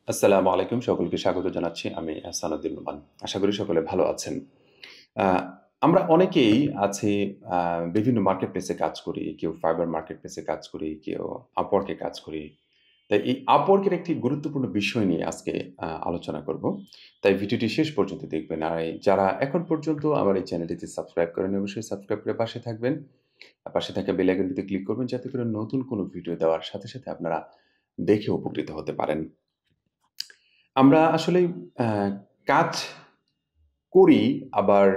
আসসালামু আলাইকুম, সকলকে স্বাগত জানাচ্ছি। আমি আহসান উদ্দিন নোমান। আশা করি সকলে ভালো আছেন। আ আমরা অনেকেই আছি আ বিভিন্ন মার্কেট প্লেসে কাজ করি। কেউ Fiverr মার্কেট প্লেসে কাজ করি, কেউ Upwork এ কাজ করি। তাই এই Upwork এর একটি গুরুত্বপূর্ণ বিষয় নিয়ে আজকে আলোচনা করব। তাই ভিডিওটি শেষ পর্যন্ত দেখবেন। আর যারা এখন পর্যন্ত আমার এই চ্যানেলটিতে সাবস্ক্রাইব করেননি, অবশ্যই সাবস্ক্রাইব করে পাশে থাকবেন। আর পাশে থাকা বেল আইকনটিতে ক্লিক করবেন যাতে করে নতুন কোনো ভিডিও দেওয়ার সাথে, সাথে আপনারা দেখে উপকৃত হতে পারেন। আমরা আসলেই অ্যা কাজ করি, আবার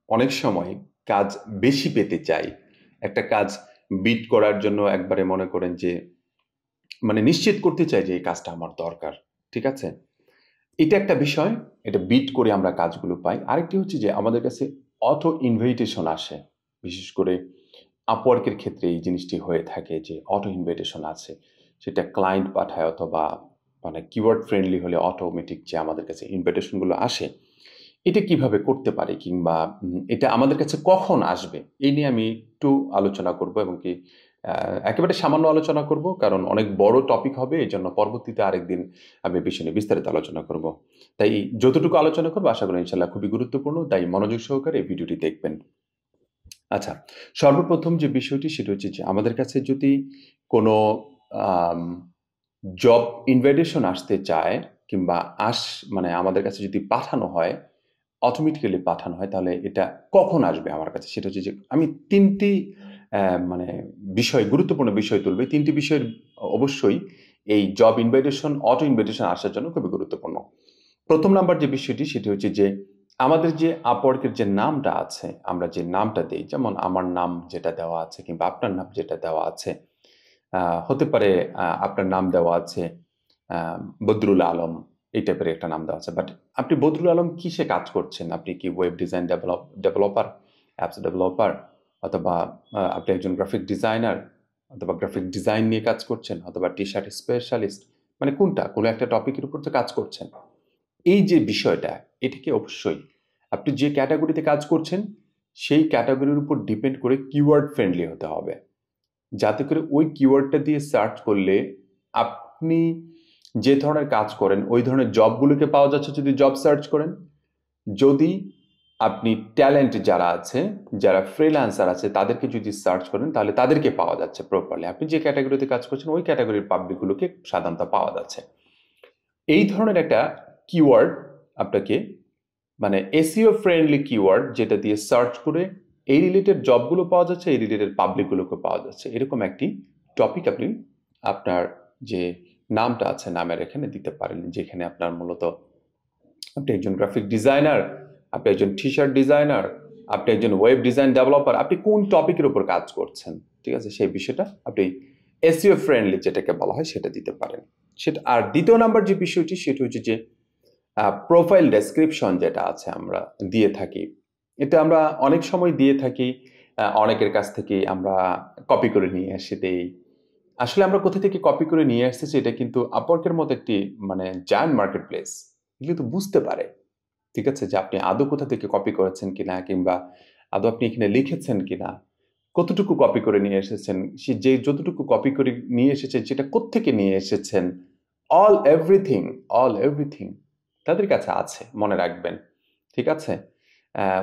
অনেক সময় কাজ বেশি পেতে চাই। একটা কাজ বিট করার জন্য একবারে মনে করেন যে মানে নিশ্চিত করতে চাই যে এই কাজটা আমার দরকার। ঠিক আছে? এটা একটা বিষয়, এটা বিট করে আমরা কাজগুলো পাই। আরেকটি হচ্ছে যে আমাদের কাছে অটো ইনভাইটেশন আসে। বিশেষ করে Upwork এর ক্ষেত্রে এই জিনিসটি হয়ে থাকে যে অটো ইনভাইটেশন আছে। সেটা ক্লায়েন্ট পাঠায় অথবা মানে কিওয়ার্ড ফ্রেন্ডলি হলে অটোমেটিক যে আমাদের কাছে ইনভাইটেশন গুলো আসে, এটা কিভাবে করতে পারি কিংবা এটা আমাদের কাছে কখন আসবে? এই নিয়ে আমি একটু আলোচনা করব এবং কি একেবারে সামান্য আলোচনা করব। কারণ অনেক বড় টপিক হবে। এজন্য পরবর্তীতে আরেকদিন আমি এই বিষয় নিয়ে বিস্তারিত আলোচনা করব। তাই যতটুকু আলোচনা করব আশা করি ইনশাআল্লাহ খুবই গুরুত্বপূর্ণ। তাই মনোযোগ সহকারে এই ভিডিওটি দেখবেন। আচ্ছা, সর্বপ্রথম যে বিষয়টি সেটা হচ্ছে যে আমাদের কাছে যদি কোনো আম জব ইনভাইটেশন আসতে চায় কিংবা মানে আমাদের কাছে যদি পাঠানো হয়, অটোমেটিক্যালি পাঠানো হয় তাহলে এটা কখন আসবে আমার কাছে? সেটা হচ্ছে যে আমি ৩ টি মানে গুরুত্বপূর্ণ বিষয় তুলব। ৩ টি বিষয়ের অবশ্যই এই জব ইনভাইটেশন, অটো ইনভাইটেশন আসার জন্য খুবই গুরুত্বপূর্ণ। ১ম নাম্বার যে বিষয়টি সেটি হচ্ছে যে আমাদের যে Upwork এর যে নামটা আছে, আমরা যে নামটা দেই, যেমন আমার নাম যেটা দেওয়া আছে কিংবা আপনার নাম যেটা দেওয়া আছে, হতে পারে আপনার নাম দেওয়া আছে আ বদরুল আলম, এই টাইপের একটা নাম দেওয়া আছে। বাট আপনি বদরুল আলম কিসে কাজ করছেন? আপনি কি web design developer, apps developer অথবা আপনি একজন গ্রাফিক ডিজাইনার অথবা গ্রাফিক ডিজাইন নিয়ে কাজ করছেন অথবা টি-শার্ট স্পেশালিস্ট, মানে কোনটা? কোন একটা টপিকের উপর তো কাজ করছেন। এই যে বিষয়টা, এটাকে অবশ্যই আপনি যে ক্যাটেগরিতে কাজ করছেন, সেই ক্যাটেগরির উপর ডিপেন্ড করে কিওয়ার্ড ফ্রেন্ডলি হতে হবে। যাতে করে ওই কিওয়ার্ডটা দিয়ে সার্চ করলে আপনি যে ধরনের কাজ করেন, ওই ধরনের জবগুলোকে পাওয়া যাচ্ছে যদি জব সার্চ করেন। যদি আপনি ট্যালেন্ট যারা আছে, যারা ফ্রিল্যান্সার আছে তাদেরকে যদি সার্চ করেন তাহলে তাদেরকে পাওয়া যাচ্ছে প্রপারলি। আপনি যে ক্যাটেগরিতে কাজ করছেন ওই ক্যাটেগরির পাবলিকগুলোকে সাধারণত পাওয়া যাচ্ছে। এই ধরনের একটা কিওয়ার্ড আপনাকে মানে এসইও ফ্রেন্ডলি কিওয়ার্ড যেটা দিয়ে সার্চ করে এই রিলেটেড জবগুলো পাওয়া যাচ্ছে, এই রিলেটেড পাবলিকগুলোকে পাওয়া যাচ্ছে। এরকম একটি টপিক আপনি আপনার যে নামটা আছে নামের এখানে দিতে পারেন। যেখানে আপনার মূলত আপনি একজন গ্রাফিক ডিজাইনার, আপনি একজন টি-শার্ট ডিজাইনার, আপনি একজন ওয়েব ডিজাইন ডেভেলপার, আপনি কোন টপিকের উপর কাজ করছেন, ঠিক আছে? সেই বিষয়টা আপনি এসইও ফ্রেন্ডলি যেটাকে বলা হয় সেটা দিতে পারেন। সেটা আর ২য় নাম্বার যে বিষয়টি সেটা হচ্ছে যে প্রোফাইল ডেসক্রিপশন যেটা আছে আমরা দিয়ে থাকি। এটা আমরা অনেক সময় দিয়ে থাকি। অনেকের কাছ থেকে আমরা কপি করে নিয়ে এসে দেই। আসলে আমরা কোথা থেকে কপি করে নিয়ে আসতেছি এটা কিন্তু Upwork এর মতো একটি মানে জায়ান্ট মার্কেট প্লেস এগুলো তো বুঝতে পারে। ঠিক আছে? যে আপনি আদৌ কোথা থেকে কপি করেছেন কিনা কিংবা আদৌ আপনি এখানে লিখেছেন কিনা, কতটুকু কপি করে নিয়ে এসেছেন, সে যে যতটুকু কপি করে নিয়ে এসেছেন সেটা কোত্থেকে নিয়ে এসেছেন, অল এভরিথিং, অল এভরিথিং তাদের কাছে আছে, মনে রাখবেন। ঠিক আছে?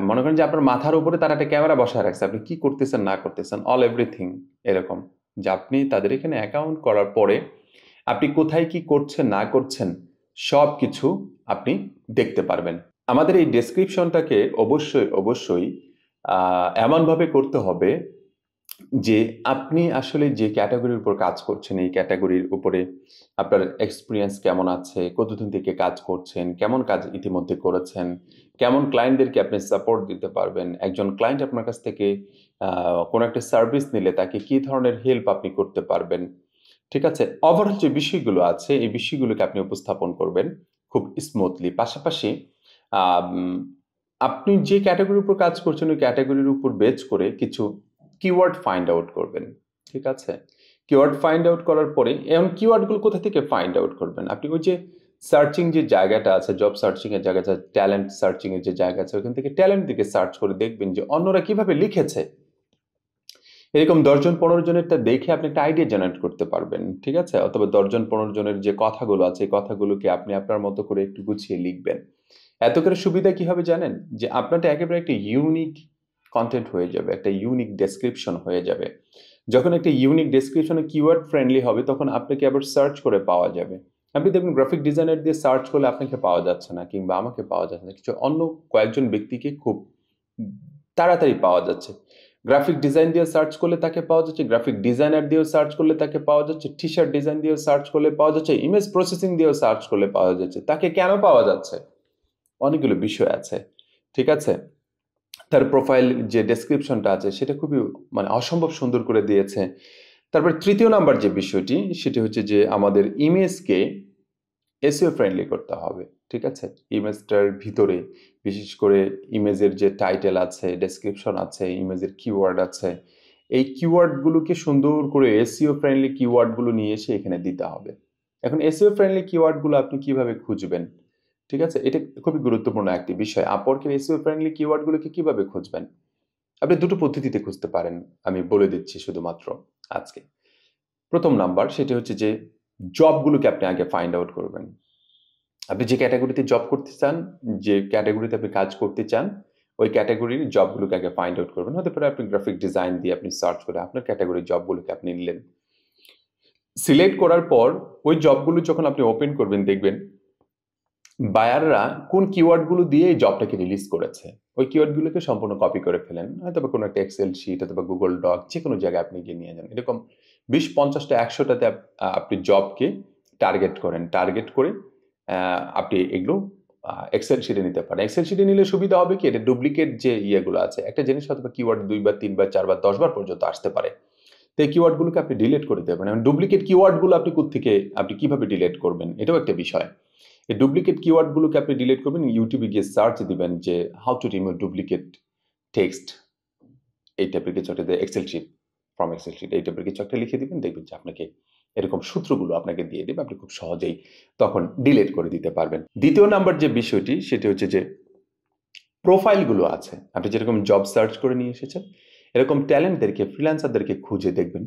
মনে করেন যে আপনার মাথার উপরে তারা একটা ক্যামেরা বসায় রাখছে। আপনি কি করতেছেন না করতেছেন, অল এভরিথিং এরকম। যে আপনি তাদের এখানে অ্যাকাউন্ট করার পরে আপনি কোথায় কি করছেন না করছেন সবকিছু আপনি দেখতে পারবেন। আমাদের এই ডেসক্রিপশনটাকে অবশ্যই এমনভাবে করতে হবে যে আপনি আসলে যে ক্যাটেগরির উপর কাজ করছেন, এই ক্যাটেগরির উপরে আপনার এক্সপেরিয়েন্স কেমন আছে, কতদিন থেকে কাজ করছেন, কেমন কাজ ইতিমধ্যে করেছেন, কেমন ক্লায়েন্টদেরকে আপনি সাপোর্ট দিতে পারবেন, একজন ক্লায়েন্ট আপনার কাছ থেকে কোনো একটা সার্ভিস নিলে তাকে কি ধরনের হেল্প আপনি করতে পারবেন। ঠিক আছে? ওভারঅল যে বিষয়গুলো আছে, এই বিষয়গুলোকে আপনি উপস্থাপন করবেন খুব স্মুথলি। পাশাপাশি আম আপনি যে ক্যাটেগরির উপর কাজ করছেন, ওই ক্যাটেগরির উপর বেস করে কিছু কিওয়ার্ড ফাইন্ড আউট করবেন। ঠিক আছে? কিওয়ার্ড ফাইন্ড আউট করার পরে এখন কিওয়ার্ডগুলো কোথা থেকে ফাইন্ড আউট করবেন? আপনি ওই যে সার্চিং যে জায়গাটা আছে, জব সার্চিং এর জায়গা আছে, ট্যালেন্ট সার্চিং এর যে জায়গা আছে, ওখান থেকে ট্যালেন্ট দিকে সার্চ করে দেখবেন যে অন্যরা কিভাবে লিখেছে। এরকম ১০ জন ১৫ জনেরটা দেখে আপনি একটা আইডিয়া জেনারেট করতে পারবেন। ঠিক আছে? অথবা ১০ জন ১৫ জনের যে কথাগুলো আছে, এই কথাগুলোকে আপনি আপনার মতো করে একটু গুছিয়ে লিখবেন। এত করে সুবিধা কি হবে জানেন? যে আপনারটা একেবারে একটা ইউনিক কনটেন্ট হয়ে যাবে। একটা ইউনিক ডেসক্রিপশন হয়ে যাবে। যখন একটা ইউনিক ডেসক্রিপশন এ কিওয়ার্ড ফ্রেন্ডলি হবে তখন আপনাকে আবার সার্চ করে পাওয়া যাবে। আপনি দেখবেন গ্রাফিক ডিজাইনার দিয়ে সার্চ করলে আপনাকে পাওয়া যাচ্ছে না কিংবা আমাকে পাওয়া যাচ্ছে না। কিছু অন্য কয়েকজন ব্যক্তিকে খুব তাড়াতাড়ি পাওয়া যাচ্ছে। গ্রাফিক ডিজাইন দিয়ে সার্চ করলে তাকে পাওয়া যাচ্ছে, গ্রাফিক ডিজাইনার দিয়েও সার্চ করলে তাকে পাওয়া যাচ্ছে, টি-শার্ট ডিজাইন দিয়েও সার্চ করলে পাওয়া যাচ্ছে, ইমেজ প্রসেসিং দিয়েও সার্চ করলে পাওয়া যাচ্ছে। তাকে কেন পাওয়া যাচ্ছে? অনেকগুলো বিষয় আছে। ঠিক আছে? তার প্রোফাইল যে ডেসক্রিপশনটা আছে সেটা খুবই মানে অসম্ভব সুন্দর করে দিয়েছে। তারপর ৩য় নাম্বার যে বিষয়টি সেটি হচ্ছে যে আমাদের ইমেজকে এসইও ফ্রেন্ডলি করতে হবে। ঠিক আছে? ইমেজটার ভিতরে বিশেষ করে ইমেজের যে টাইটেল আছে, ডেসক্রিপশন আছে, ইমেজের কিওয়ার্ড আছে। এই কিওয়ার্ডগুলোকে সুন্দর করে এসইও ফ্রেন্ডলি কিওয়ার্ডগুলো নিয়ে এসে এখানে দিতে হবে। এখন এসইও ফ্রেন্ডলি কিওয়ার্ডগুলো আপনি কিভাবে খুঁজবেন? ঠিক আছে? এটা খুবই গুরুত্বপূর্ণ একটি বিষয়। আপওয়ার্কের এসইও ফ্রেন্ডলি কিওয়ার্ডগুলোকে কিভাবে খুঁজবেন? আপনি ২ টো পদ্ধতিতে খুঁজতে পারেন। আমি বলে দিচ্ছি শুধুমাত্র আজকে। ১ম নাম্বার সেটি হচ্ছে যে জবগুলোকে আপনি আগে ফাইন্ড আউট করবেন। আপনি যে ক্যাটেগরিতে জব করতে চান, যে ক্যাটেগরিতে আপনি কাজ করতে চান, ওই ক্যাটেগরির জবগুলোকে আগে ফাইন্ড আউট করবেন। হতে পারে আপনি গ্রাফিক ডিজাইন দিয়ে আপনি সার্চ করে আপনার ক্যাটেগরির জবগুলোকে আপনি নিলেন। সিলেক্ট করার পর ওই জবগুলো যখন আপনি ওপেন করবেন দেখবেন বায়াররা কোন কিওয়ার্ডগুলো দিয়ে এই জবটাকে রিলিজ করেছে। ওই কিওয়ার্ডগুলোকে সম্পূর্ণ কপি করে ফেলেন। হয়তোবা কোনো একটা এক্সেল শিট অথবা গুগল ডক যেকোনো জায়গায় আপনি গিয়ে নিয়ে যান। এরকম ২০, ৫০ টা ১০০ টাতে আপনি জবকে টার্গেট করেন। টার্গেট করে আপনি এগুলো এক্সেল শিটে নিতে পারেন। এক্সেল শিটে নিলে সুবিধা হবে কি? এটা ডুপ্লিকেট যে ইয়েগুলো আছে। একটা জিনিস হয়তোবা কিওয়ার্ড ২ বার, ৩ বার, ৪ বার, ১০ বার পর্যন্ত আসতে পারে। তো এই কিওয়ার্ডগুলোকে আপনি ডিলিট করে দিতে পারেন। ডুপ্লিকেট কিওয়ার্ডগুলো আপনি কোত্থেকে আপনি কিভাবে ডিলিট করবেন? এটাও একটা বিষয়। এই ডুপ্লিকেট কিওয়ার্ডগুলোকে আপনি ডিলিট করবেন। YouTube এ গিয়ে সার্চ দিবেন যে how to remove duplicate text. এই টাইপের কিছু একটা Excel sheet, from Excel sheet এই টাইপের কিছু একটা লিখে দিবেন। দেখবেন যে আপনাকে এরকম সূত্রগুলো আপনাকে দিয়ে দেবে। আপনি খুব সহজেই তখন ডিলিট করে দিতে পারবেন। ২য় নাম্বার যে বিষয়টি সেটি হচ্ছে যে প্রোফাইলগুলো আছে। আপনি যেরকম জব সার্চ করে নিয়ে এসেছেন, এরকম ট্যালেন্টদেরকে, ফ্রিল্যান্সারদেরকে খুঁজে দেখবেন।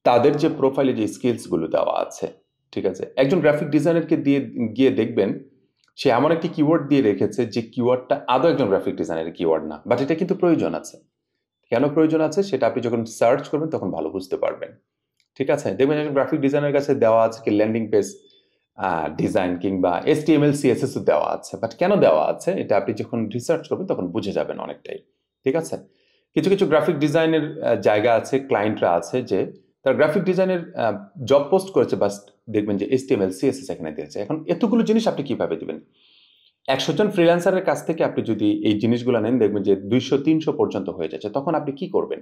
তাদের যে প্রোফাইলে যে স্কিলসগুলো দেওয়া আছে, ঠিক আছে? একজন গ্রাফিক ডিজাইনারকে দিয়ে গিয়ে দেখবেন, সে এমন একটি কিওয়ার্ড দিয়ে রেখেছে যে কিওয়ার্ডটা আদৌ একজন গ্রাফিক ডিজাইনারের কিওয়ার্ড না। বাট এটা কিন্তু প্রয়োজন আছে। কেন প্রয়োজন আছে সেটা আপনি যখন সার্চ করবেন তখন ভালো বুঝতে পারবেন। ঠিক আছে? দেখবেন একজন গ্রাফিক ডিজাইনারের কাছে দেওয়া আছে কি ল্যান্ডিং পেজ ডিজাইন কিংবা HTML, CSS ও দেওয়া আছে। বাট কেন দেওয়া আছে? এটা আপনি যখন রিসার্চ করবেন তখন বুঝে যাবেন অনেকটাই। ঠিক আছে? কিছু, কিছু গ্রাফিক ডিজাইনের জায়গা আছে, ক্লায়েন্টরা আছে যে তারা গ্রাফিক ডিজাইনের জব পোস্ট করেছে বাস দেখবেন যে HTML, CSS এখানে দিয়েছে। এখন এতগুলো জিনিস আপনি কিভাবে দিবেন? ১০০ জন ফ্রিল্যান্সারের কাছ থেকে আপনি যদি এই জিনিসগুলো নেন দেখবেন যে ২০০-৩০০ পর্যন্ত হয়ে যাচ্ছে। তখন আপনি কি করবেন?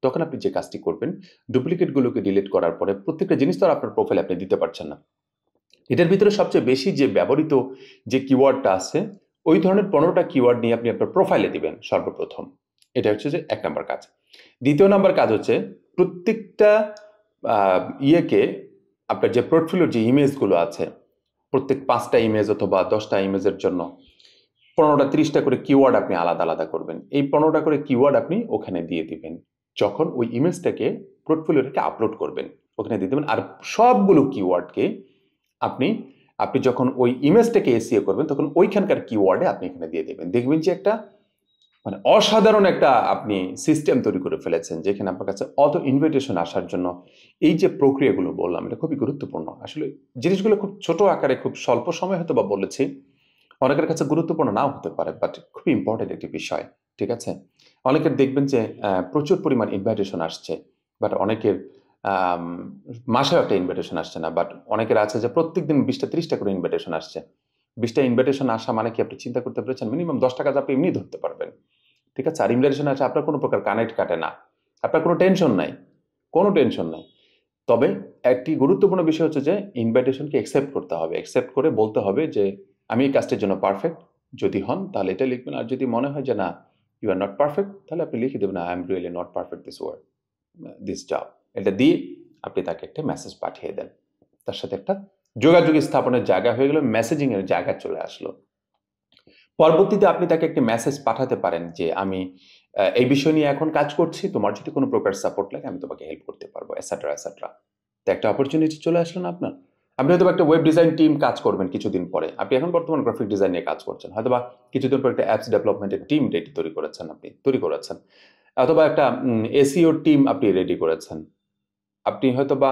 তখন আপনি যে কাজটি করবেন, ডুপ্লিকেট গুলোকে ডিলিট করার পরে প্রত্যেকটা জিনিস তো আর আপনার প্রোফাইলে আপনি দিতে পারছেন না। এটার ভিতরে সবচেয়ে বেশি যে ব্যবহৃত যে কিওয়ার্ডটা আছে, ওই ধরনের ১৫ টা কিওয়ার্ড নিয়ে আপনি আপনার প্রোফাইলে দিবেন সর্বপ্রথম। এটা হচ্ছে যে ১ নাম্বার কাজ। ২য় নাম্বার কাজ হচ্ছে প্রত্যেকটা আ ইয়েকে আপনার যে পোর্টফোলিওর যে ইমেজগুলো আছে, প্রত্যেক ৫ টা ইমেজ অথবা ১০ টা ইমেজের জন্য ১৫ টা ৩০ টা করে কিওয়ার্ড আপনি আলাদা, আলাদা করবেন। এই ১৫ টা করে কিওয়ার্ড আপনি ওখানে দিয়ে দিবেন। যখন ওই ইমেজটাকে পোর্টফোলিওটাকে আপলোড করবেন, ওখানে দিয়ে দিবেন। আর সবগুলো কিওয়ার্ডকে আপনি আপনি যখন ওই ইমেজটাকে SEO করবেন তখন ওইখানকার কিওয়ার্ডে আপনি এখানে দিয়ে দিবেন। দেখবেন যে একটা মানে অসাধারণ একটা আপনি সিস্টেম তৈরি করে ফেলেছেন যেখানে আপনার কাছে অত ইনভিটেশন আসার জন্য এই যে প্রক্রিয়াগুলো বললাম এটা খুবই গুরুত্বপূর্ণ। আসলে জিনিসগুলো খুব ছোট আকারে খুব স্বল্প সময় হয়তোবা বলেছি। অনেকের কাছে গুরুত্বপূর্ণ নাও হতে পারে বাট খুবই ইম্পর্টেন্ট একটি বিষয়। ঠিক আছে? অনেকের দেখবেন যে প্রচুর পরিমাণ ইনভাইটেশন আসছে। বাট অনেকের আম মাসেও একটা ইনভিটেশন আসছে না। বাট অনেকের আছে যে প্রত্যেকদিন ২০ টা ৩০ টা করে ইনভিটেশন আসছে। ২০ টা ইনভিটেশন আসা মানে কি আপনি চিন্তা করতে পেরেছেন? মিনিমাম ১০ টা কাজ আপনি এমনিই ধরতে পারবেন। ঠিক আছে? আর ইনভিটেশন আসে আপনার কোনো প্রকার কানেক্ট কাটে না। আপনার কোনো টেনশন নাই। কোনো টেনশন নাই। তবে একটি গুরুত্বপূর্ণ বিষয় হচ্ছে যে ইনভাইটেশনকে অ্যাকসেপ্ট করতে হবে। অ্যাকসেপ্ট করে বলতে হবে যে আমি এই কাজটির জন্য পারফেক্ট। যদি হন তাহলে এটা লিখবেন। আর যদি মনে হয় যে না ইউ আর নট পারফেক্ট তাহলে আপনি লিখে দেবেন I am really not perfect this job. এটা দিয়ে আপনি তাকে একটা মেসেজ পাঠিয়ে দেন। তার সাথে একটা যোগাযোগ স্থাপনের জায়গা হয়ে গেল, মেসেজিং এর জায়গা চলে আসলো। পরবর্তীতে আপনি তাকে একটি মেসেজ পাঠাতে পারেন যে আমি এই বিষয় নিয়ে এখন কাজ করছি। তোমার যদি কোনো প্রকার সাপোর্ট লাগে আমি তোমাকে হেল্প করতে পারবো, এটসেট্রা, এটসেট্রা। তো একটা অপরচুনিটি চলে আসলো না আপনার? আপনি হয়তোবা একটা ওয়েব ডিজাইন টিম কাজ করবেন কিছুদিন পরে। আপনি এখন বর্তমান গ্রাফিক ডিজাইন নিয়ে কাজ করছেন। হয়তোবা কিছুদিন পরে একটা অ্যাপস ডেভেলপমেন্টের টিম তৈরি করেছেন। অথবা একটা এসইও টিম আপনি রেডি করেছেন। আপনি হয়তোবা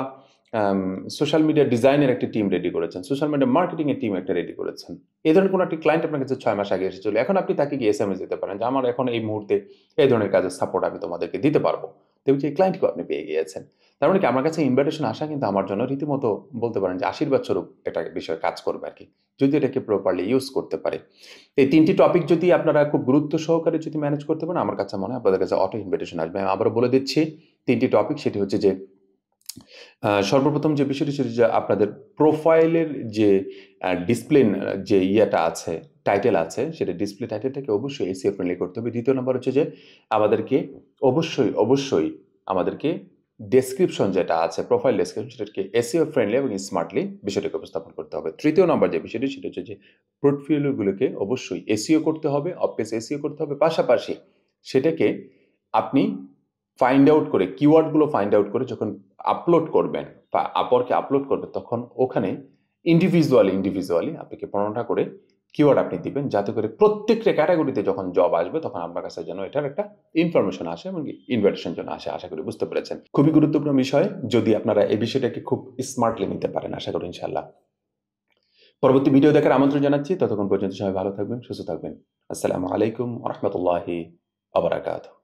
আম সোশ্যাল মিডিয়া ডিজাইনের একটা টিম রেডি করেছেন। সোশ্যাল মিডিয়া মার্কেটিং এর টিম একটা রেডি করেছেন। এই ধরনের কোনো একটি ক্লায়েন্ট আপনার কাছে ৬ মাস আগে এসেছিল। এখন আপনি তাকে গিয়ে এসএমএস দিতে পারেন যে, "আমার এখন এই মুহূর্তে এই ধরনের কাজের সাপোর্ট আমি তোমাদেরকে দিতে পারব।" দেখবেন যে এই ক্লায়েন্টকেও আপনি পেয়ে গিয়েছেন। তার মানে কি আমার কাছে ইনভাইটেশন আসা কিন্তু আমার জন্য রীতিমতো বলতে পারেন যে আশীর্বাদ স্বরূপ একটা বিষয় কাজ করবে আরকি। যদি এটাকে প্রপারলি ইউজ করতে পারে। এই ৩ টি টপিক যদি আপনারা খুব গুরুত্ব সহকারে যদি ম্যানেজ করতে পারেন, আমার কাছে মনে হয় আপনাদের কাছে অটো ইনভাইটেশন আসবে। আমি আবারও বলে দিচ্ছি ৩ টি টপিক, সেটি হচ্ছে যে সর্বপ্রথম যে বিষয়টি সেটি যে আপনাদের প্রোফাইলের যে ডিসপ্লে যে ইয়েটা আছে, টাইটেল আছে, সেটা ডিসপ্লে টাইটেলটাকে অবশ্যই এসইও ফ্রেন্ডলি করতে হবে। ২য় নাম্বার হচ্ছে যে আমাদেরকে অবশ্যই আমাদেরকে ডেসক্রিপশন যেটা আছে, প্রোফাইল ডেসক্রিপশন সেটাকে এসইও ফ্রেন্ডলি এবং স্মার্টলি বিষয়টাকে উপস্থাপন করতে হবে। ৩য় নাম্বার যে বিষয়টি সেটা হচ্ছে যে পোর্টফোলিওগুলোকে অবশ্যই এসইও করতে হবে, অফ পেজ এসইও করতে হবে। পাশাপাশি সেটাকে আপনি ফাইন্ড আউট করে, কিওয়ার্ডগুলো ফাইন্ড আউট করে যখন আপলোড করবেন বা Upwork-এ আপলোড করবেন, তখন ওখানে ইন্ডিভিজুয়ালি আপনাকে ১৫টা করে কিওয়ার্ড আপনি দিবেন, যাতে করে প্রত্যেকটা ক্যাটেগরিতে যখন জব আসবে তখন আপনার কাছে যেন এটার একটা ইনফরমেশন আসে এবং ইনভাইটেশন যেন আসে। আশা করি বুঝতে পেরেছেন। খুবই গুরুত্বপূর্ণ বিষয়। যদি আপনারা এই বিষয়টাকে খুব স্মার্টলি নিতে পারেন, আশা করি ইনশাআল্লাহ। পরবর্তী ভিডিও দেখার আমন্ত্রণ জানাচ্ছি। ততক্ষণ পর্যন্ত সবাই ভালো থাকবেন, সুস্থ থাকবেন। আসসালামু আলাইকুম ওয়া রাহমাতুল্লাহি ওয়া বারাকাতুহু।